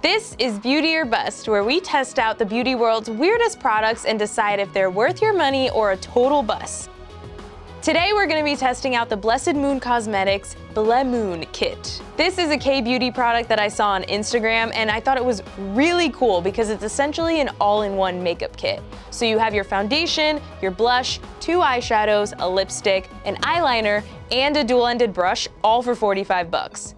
This is Beauty or Bust, where we test out the beauty world's weirdest products and decide if they're worth your money or a total bust. Today we're going to be testing out the Blemoon Cosmetics Blemoon Kit. This is a K-beauty product that I saw on Instagram, and I thought it was really cool because it's essentially an all-in-one makeup kit. So you have your foundation, your blush, 2 eyeshadows, a lipstick, an eyeliner, and a dual-ended brush, all for 45 bucks.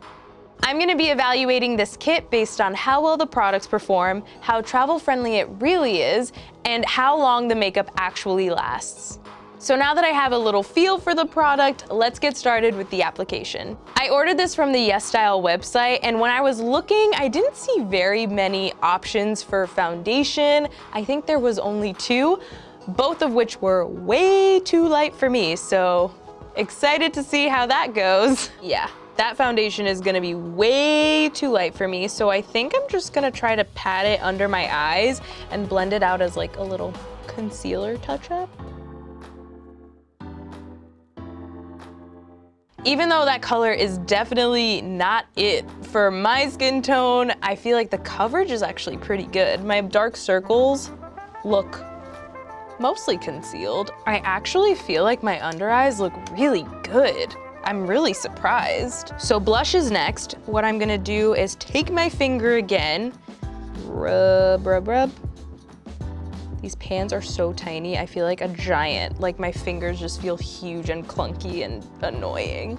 I'm going to be evaluating this kit based on how well the products perform, how travel-friendly it really is, and how long the makeup actually lasts. So now that I have a little feel for the product, let's get started with the application. I ordered this from the YesStyle website, and when I was looking, I didn't see very many options for foundation. I think there was only 2, both of which were way too light for me, so excited to see how that goes. Yeah. That foundation is gonna be way too light for me, so I think I'm just gonna try to pat it under my eyes and blend it out as like a little concealer touch-up. Even though that color is definitely not it for my skin tone, I feel like the coverage is actually pretty good. My dark circles look mostly concealed. I actually feel like my under eyes look really good. I'm really surprised. So blush is next. What I'm gonna do is take my finger again, rub, rub, rub. These pans are so tiny, I feel like a giant. Like my fingers just feel huge and clunky and annoying.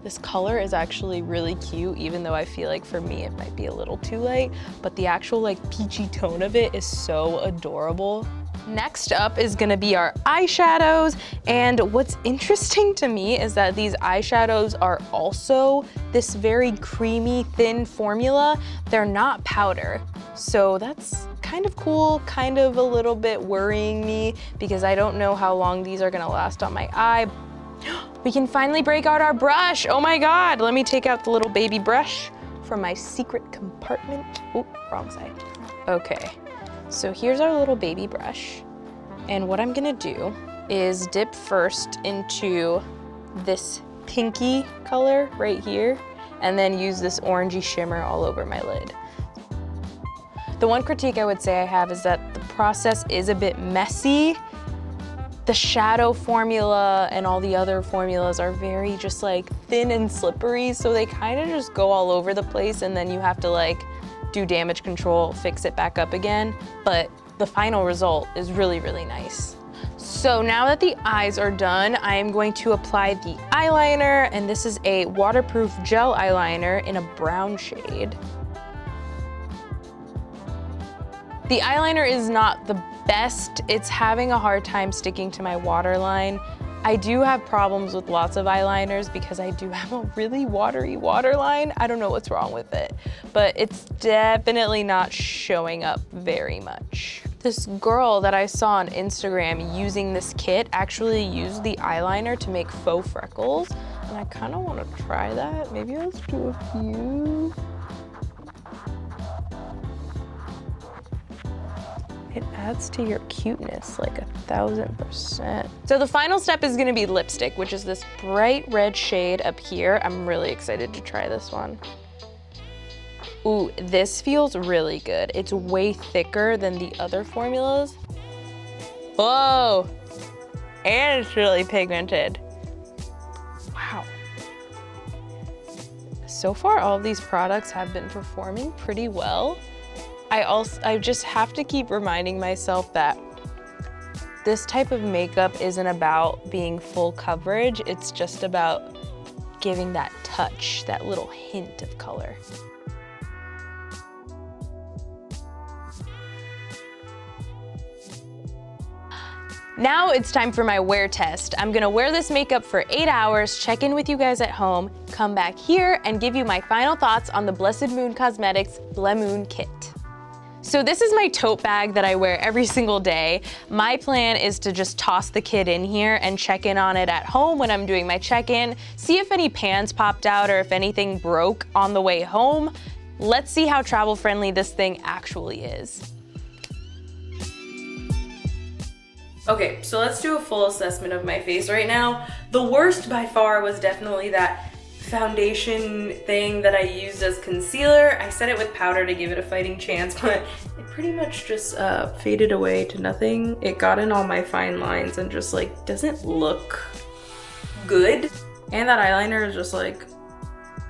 This color is actually really cute, even though I feel like for me it might be a little too light, but the actual like peachy tone of it is so adorable. Next up is gonna be our eyeshadows, and what's interesting to me is that these eyeshadows are also this very creamy, thin formula. They're not powder, so that's kind of cool, kind of a little bit worrying me because I don't know how long these are gonna last on my eye. We can finally break out our brush. Oh my God, let me take out the little baby brush from my secret compartment. Oh, wrong side. Okay. So here's our little baby brush, and what I'm gonna do is dip first into this pinky color right here, and then use this orangey shimmer all over my lid. The one critique I would say I have is that the process is a bit messy. The shadow formula and all the other formulas are very just like thin and slippery, so they kind of just go all over the place, and then you have to like do damage control, fix it back up again, but the final result is really, really nice. So now that the eyes are done, I am going to apply the eyeliner, and this is a waterproof gel eyeliner in a brown shade. The eyeliner is not the best. It's having a hard time sticking to my waterline. I do have problems with lots of eyeliners because I do have a really watery waterline. I don't know what's wrong with it, but it's definitely not showing up very much. This girl that I saw on Instagram using this kit actually used the eyeliner to make faux freckles, and I kind of want to try that. Maybe let's do a few. It adds to your cuteness like 1000%. So the final step is gonna be lipstick, which is this bright red shade up here. I'm really excited to try this one. Ooh, this feels really good. It's way thicker than the other formulas. Whoa, and it's really pigmented. Wow. So far, all of these products have been performing pretty well. I just have to keep reminding myself that this type of makeup isn't about being full coverage. It's just about giving that touch, that little hint of color. Now it's time for my wear test. I'm gonna wear this makeup for 8 hours, check in with you guys at home, come back here and give you my final thoughts on the Blemoon Cosmetics Blemoon Kit. So this is my tote bag that I wear every single day. My plan is to just toss the kit in here and check in on it at home when I'm doing my check-in, see if any pans popped out or if anything broke on the way home. Let's see how travel-friendly this thing actually is. Okay, so let's do a full assessment of my face right now. The worst by far was definitely that foundation thing that I used as concealer. I set it with powder to give it a fighting chance, but it pretty much just faded away to nothing. It got in all my fine lines and just like doesn't look good. And that eyeliner is just like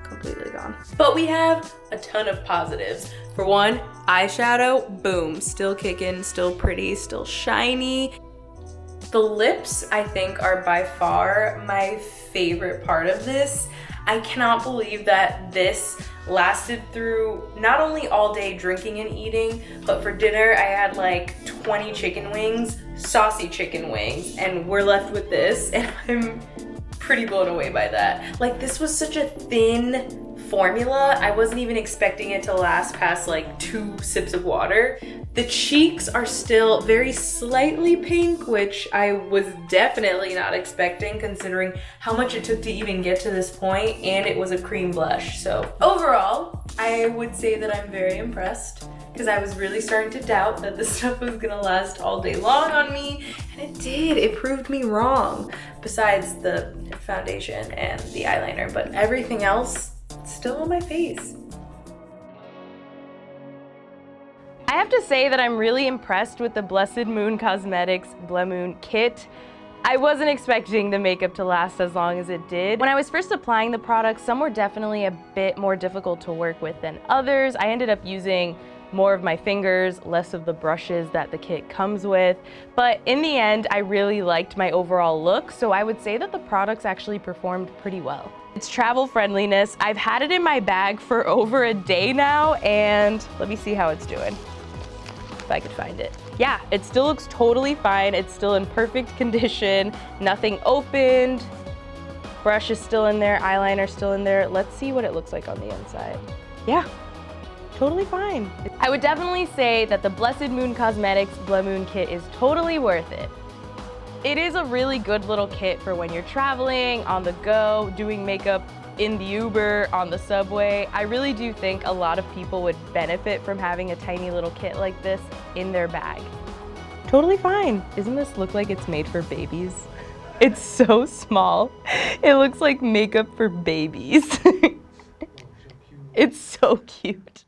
completely gone. But we have a ton of positives. For one, eyeshadow, boom, still kicking, still pretty, still shiny. The lips, I think, are by far my favorite part of this. I cannot believe that this lasted through not only all day drinking and eating, but for dinner I had like 20 chicken wings, saucy chicken wings, and we're left with this, and I'm pretty blown away by that. Like, this was such a thin formula. I wasn't even expecting it to last past like 2 sips of water. The cheeks are still very slightly pink, which I was definitely not expecting considering how much it took to even get to this point, and it was a cream blush. So overall, I would say that I'm very impressed because I was really starting to doubt that this stuff was gonna last all day long on me, and it did. It proved me wrong, besides the foundation and the eyeliner, but everything else, still on my face. I have to say that I'm really impressed with the Blessed Moon Cosmetics Blemoon kit. I wasn't expecting the makeup to last as long as it did. When I was first applying the product, some were definitely a bit more difficult to work with than others. I ended up using more of my fingers, less of the brushes that the kit comes with. But in the end, I really liked my overall look, so I would say that the products actually performed pretty well. It's travel friendliness. I've had it in my bag for over a day now, and let me see how it's doing. If I could find it. Yeah, it still looks totally fine. It's still in perfect condition. Nothing opened. Brush is still in there, eyeliner still in there. Let's see what it looks like on the inside. Yeah, totally fine. I would definitely say that the Blessed Moon Cosmetics Blemoon kit is totally worth it. It is a really good little kit for when you're traveling, on the go, doing makeup in the Uber, on the subway. I really do think a lot of people would benefit from having a tiny little kit like this in their bag. Totally fine. Doesn't this look like it's made for babies? It's so small. It looks like makeup for babies. It's so cute.